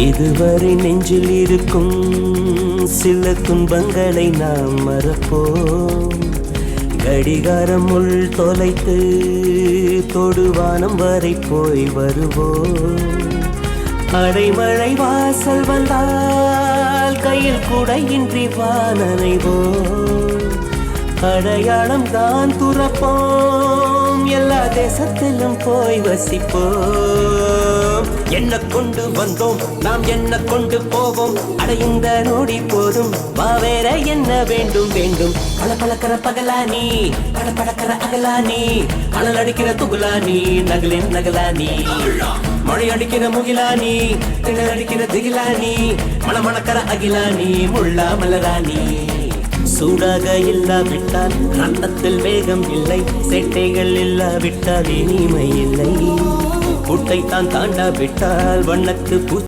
இதுவரை நெஞ்சில் இருக்கும் சில துன்பங்களை நாம் மறப்போம். கடிகாரம் உள் தொலைத்து தொடுவானம் வரை போய் வருவோம். அடைமழை வாசல் வந்தால் கையில் குடையின்றி வானனைவோம். அடையாளம் தான் துறப்போம், எல்லா தேசத்திலும் போய் வசிப்போம். என்ன கொண்டு வந்தோம் நாம் என்ன கொண்டு போவோம், அடைந்த நோடி போதும் வா வேற என்ன வேண்டும் வேண்டும். பல பழக்கிற பகலானி பட படக்கிற அகலானி, அனல் அடிக்கிற துகுலானி நகலின் நகலானி, மழை அடிக்கிற முகிலானி திணல் அடிக்கிற திகிலானி, மணமணக்கிற அகிலானி முள்ளா மலராணி. சூடாக இல்லாவிட்டால் ரத்தத்தில் வேகம் இல்லை, சேட்டைகள் இல்லாவிட்டால் இனிமை இல்லை. கூட்டை தான் தாண்டாவிட்டால் வண்ணத்து